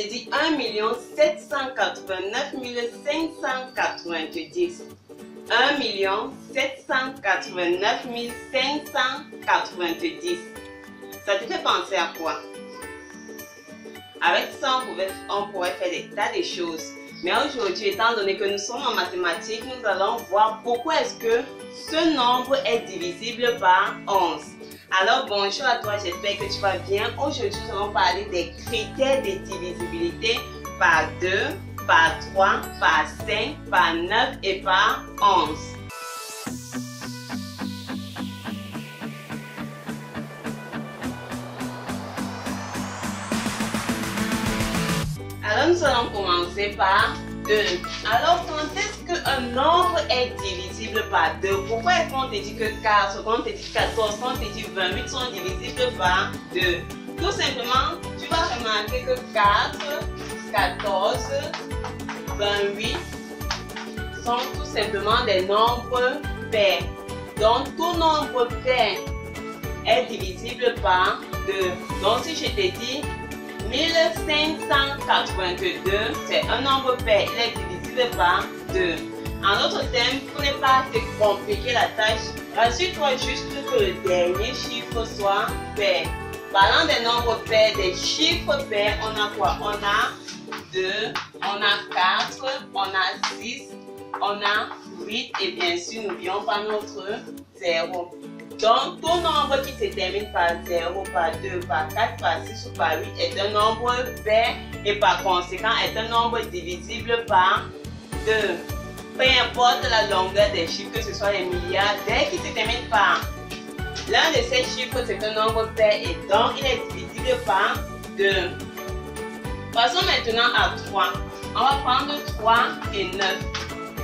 te dis 1 789 590. 1 789 590. Ça te fait penser à quoi? Avec ça, on pourrait faire des tas de choses. Mais aujourd'hui, étant donné que nous sommes en mathématiques, nous allons voir pourquoi est-ce que ce nombre est divisible par 11. Alors bonjour à toi, j'espère que tu vas bien. Aujourd'hui, nous allons parler des critères de divisibilité par 2, par 3, par 5, par 9 et par 11. Alors nous allons commencer par 2. Alors quand est-ce qu'un nombre est divisible par 2? Pourquoi est-ce qu'on te dit que 4, qu'on te dit 14, qu'on te dit 28 sont divisibles par 2? Tout simplement, tu vas remarquer que 4, 14, 28 sont tout simplement des nombres pairs. Donc tout nombre pair est divisible par 2. Donc si je te dis 1582, c'est un nombre pair, il est divisible par 2. En d'autres termes, pour ne pas te compliquer la tâche, rassure-toi juste que le dernier chiffre soit pair. Parlant des nombres pairs, des chiffres pairs, on a quoi? On a 2, on a 4, on a 6, on a 8 et bien sûr, n'oublions pas notre 0. Donc, tout nombre qui se termine par 0, par 2, par 4, par 6 ou par 8 est un nombre pair et par conséquent est un nombre divisible par 2. Peu importe la longueur des chiffres, que ce soit les milliards, dès qu'il se termine par l'un de ces chiffres, c'est un nombre pair et donc il est divisible par 2. Passons maintenant à 3. On va prendre 3 et 9.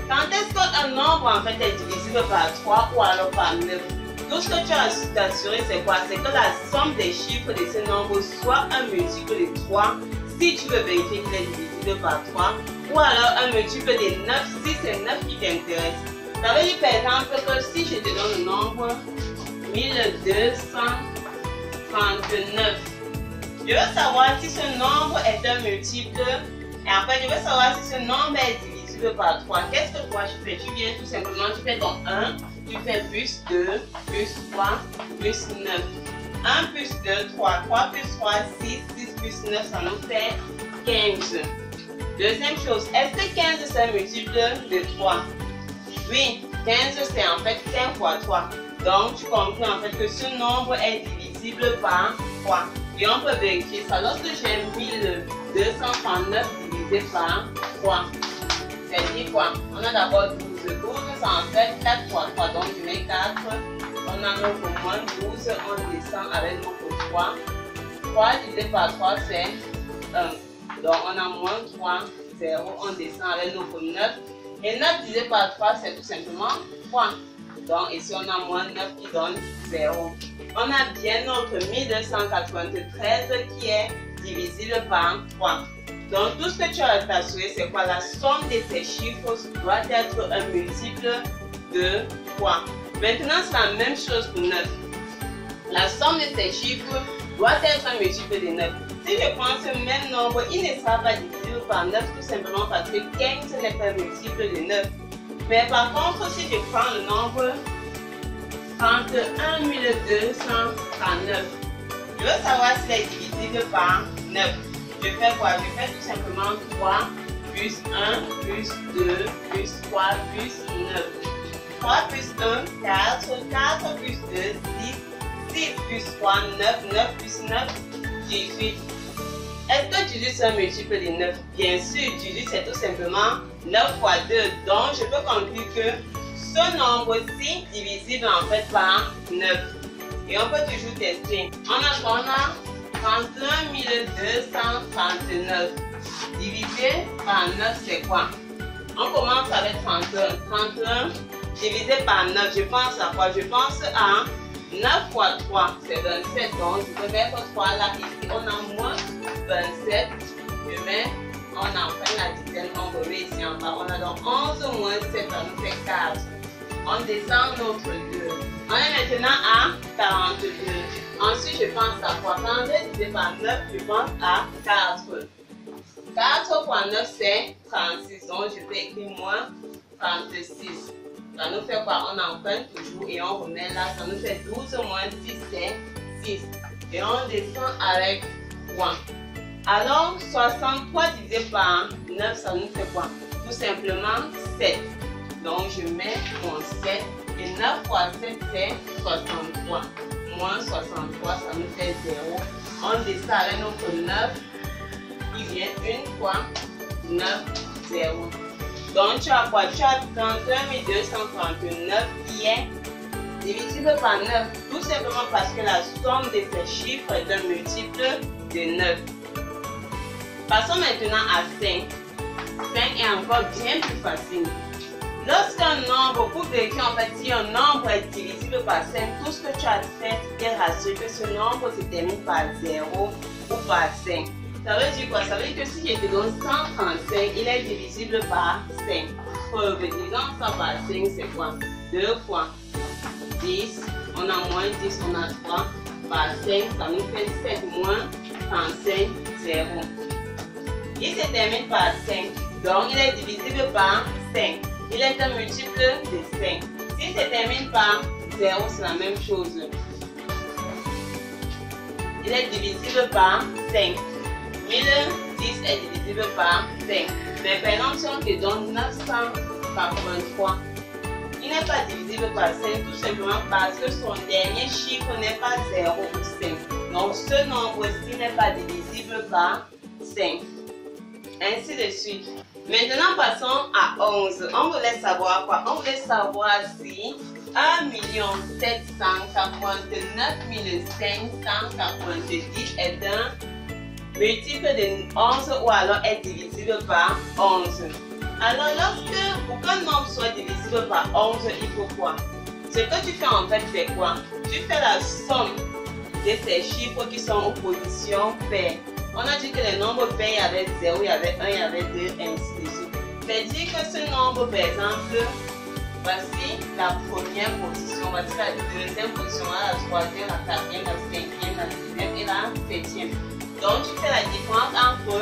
Quand est-ce qu'un nombre en fait est divisible par 3 ou alors par 9? Tout ce que tu as t'assurer, c'est quoi? C'est que la somme des chiffres de ce nombre soit un multiple de 3 si tu veux vérifier qu'il est divisible par 3 ou alors un multiple de 9 si c'est 9 qui t'intéresse. Ça veut dire par exemple que si je te donne le nombre 1239, je veux savoir si ce nombre est un multiple et après je veux savoir si ce nombre est divisible par 3. Qu'est-ce que toi tu fais? Tu viens tout simplement, tu fais ton 1. Tu fais plus 2, plus 3, plus 9. 1 plus 2, 3. 3 plus 3, 6. 6 plus 9, ça nous fait 15. Deuxième chose, est-ce que 15 c'est un multiple de 3? Oui, 15 c'est en fait 5 fois 3. Donc tu comprends en fait que ce nombre est divisible par 3. Et on peut vérifier ça. Lorsque j'ai 1239 divisé par 3, c'est dit quoi? On a d'abord 12. 12, ça en fait 4 fois 3, donc je mets 4. On a notre moins 12, on descend avec notre 3. 3 divisé par 3, c'est 1. Donc on a moins 3, 0, on descend avec notre 9. Et 9 divisé par 3, c'est tout simplement 3. Donc ici on a moins 9 qui donne 0. On a bien notre 1293 qui est divisible par 3. Donc tout ce que tu as t'assurer, c'est quoi? La somme de ces chiffres doit être un multiple de 3. Maintenant, c'est la même chose pour 9. La somme de ces chiffres doit être un multiple de 9. Si je prends ce même nombre, il ne sera pas divisible par 9 tout simplement parce que 15 n'est pas un multiple de 9. Mais par contre, si je prends le nombre 31 239, je veux savoir s'il est divisible par 9. Je fais quoi? Je fais tout simplement 3 plus 1 plus 2 plus 3 plus 9. 3 plus 1, 4. 4 plus 2, 6. 6 plus 3, 9. 9 plus 9, 18. Est-ce que 18 c'est un multiple de 9? Bien sûr, 18 c'est tout simplement 9 fois 2. Donc je peux conclure que ce nombre-ci divisible en fait par 9. Et on peut toujours tester. On a 31 239 divisé par 9, c'est quoi? On commence avec 31. 31 divisé par 9, je pense à quoi? Je pense à 9 fois 3, c'est 27. Donc je peux mettre 3 là, ici. On a moins 27. Je mets, on enfin la dizaine, on remet ici en bas. On a donc 11 moins 7, ça nous fait 4. On descend notre 2. On est maintenant à 42. Ensuite, je pense à quoi? Quand je divise par 9, je pense à 4. 4 fois 9, c'est 36. Donc, je peux écrire moins 36. Ça nous fait quoi? On emprunte toujours et on remet là. Ça nous fait 12 moins 10, c'est 6. Et on descend avec 3. Alors, 63 divisé par 9, ça nous fait quoi? Tout simplement 7. Donc, je mets mon 7. Et 9 fois 7, c'est 63. Moins 63, ça nous fait 0. On descend avec notre 9. Il vient une fois 9, 0. Donc, tu as quoi? Tu as 31 239 qui est divisible par 9. Tout simplement parce que la somme de ces chiffres est un multiple de 9. Passons maintenant à 5. 5 est encore bien plus facile. Lorsqu'un nombre, pour vérifier en fait si un nombre est divisible par 5, tout ce que tu as fait, c'est rassurer que ce nombre se termine par 0 ou par 5. Ça veut dire quoi? Ça veut dire que si je te donne 135, il est divisible par 5. Preuve, disons ça par 5, c'est quoi? 2 fois 10, on a moins 10, on a 3 par 5, ça nous fait 7 moins 35, 0. Il se termine par 5, donc il est divisible par 5. Il est un multiple de 5. S'il se termine par 0, c'est la même chose. Il est divisible par 5. 1010 est divisible par 5. Mais par exemple, si on te donne 983, il n'est pas divisible par 5 tout simplement parce que son dernier chiffre n'est pas 0 ou 5. Donc ce nombre-ci n'est pas divisible par 5. Ainsi de suite. Maintenant, passons à 11. On voulait savoir quoi? On voulait savoir si 1 749 590 est un multiple de 11 ou alors est divisible par 11. Alors, pour qu'un nombre soit divisible par 11, il faut quoi? Ce que tu fais en fait, c'est quoi? Tu fais la somme de ces chiffres qui sont en position paire. On a dit que les nombres paires, il y avait 0, il y avait 1, il y avait 2, ainsi de suite. C'est-à-dire que ce nombre, par exemple, voici la première position, voici la deuxième position, la troisième, la quatrième, la cinquième, la sixième et la septième. Donc, tu fais la différence entre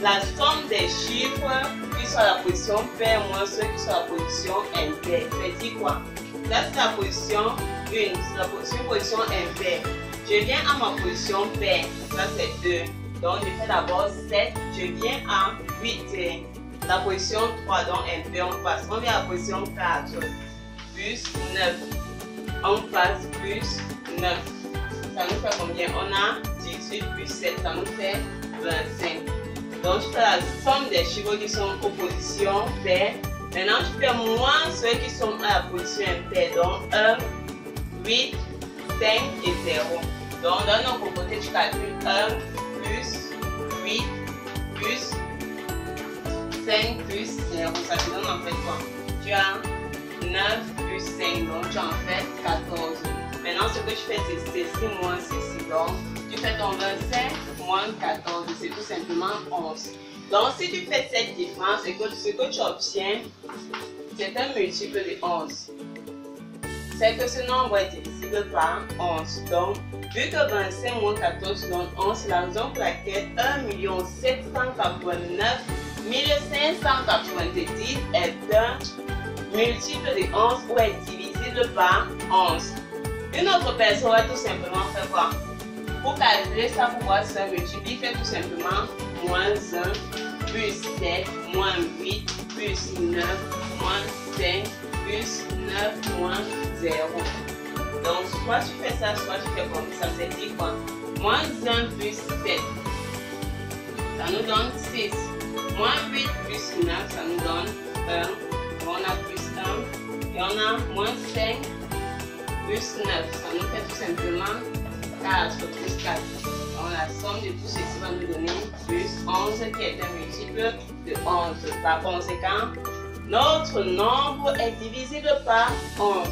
la somme des chiffres qui sont à la position paire moins ceux qui sont à la position impaire. C'est-à-dire quoi? Là, c'est la position 1, c'est la position impaire. Je viens à ma position paire, ça c'est 2. Donc, je fais d'abord 7, je viens à 8. La position 3, donc impair, on passe. On vient à la position 4, plus 9. On passe plus 9. Ça nous fait combien? On a 18 plus 7, ça nous fait 25. Donc, je fais la somme des chiffres qui sont en position paire. Maintenant, je fais moins ceux qui sont à la position impaire. Donc, 1, 8, 5 et 0. Donc, dans notre côté, tu calcules 1 plus 8 plus 5 plus 0. Ça te donne en fait quoi? Tu as 9 plus 5, donc tu en fais 14. Maintenant, ce que tu fais, c'est ceci moins ceci. Donc, tu fais ton 25 moins 14, c'est tout simplement 11. Donc, si tu fais cette différence, ce que tu obtiens, c'est un multiple de 11. C'est que ce nombre est divisible par 11. Donc, vu que 25 moins 14 donne 11, c'est la raison pour laquelle 1 789 1590 est un multiple de 11 ou est divisible par 11. Une autre personne va tout simplement faire quoi? Pour calculer ça, pour voir si c'est un multiple, il fait tout simplement moins 1 plus 7 moins 8 plus 9 moins 5 plus 9 moins 0. Donc, soit tu fais ça, soit tu fais comme ça. C'est dit quoi? Moins 1 plus 7, ça nous donne 6. Moins 8 plus 9, ça nous donne 1. On a plus 1. Et on a moins 5 plus 9. Ça nous fait tout simplement 4 plus 4. Donc, la somme de tout ceci va nous donner plus 11 qui est un multiple de 11. Par conséquent, notre nombre est divisible par 11.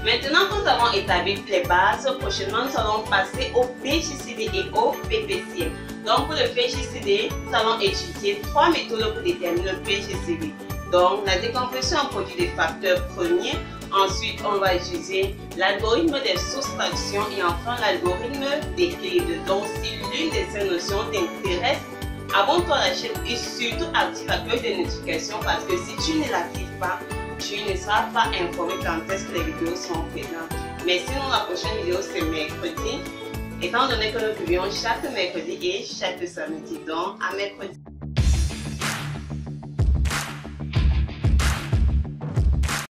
Maintenant que nous avons établi les bases, prochainement nous allons passer au PJCD et au PPCM. Donc pour le PJCD, nous allons étudier 3 méthodes pour déterminer le PJCD. Donc la décomposition en produits des facteurs premiers. Ensuite, on va utiliser l'algorithme des soustractions et enfin l'algorithme d'équilibre. Donc si l'une de ces notions t'intéresse, abonne-toi à la chaîne et surtout active la cloche des notifications parce que si tu ne l'actives pas, tu ne seras pas informé quand est-ce que les vidéos sont présentes. Mais sinon, la prochaine vidéo c'est mercredi, étant donné que nous publions chaque mercredi et chaque samedi, donc à mercredi.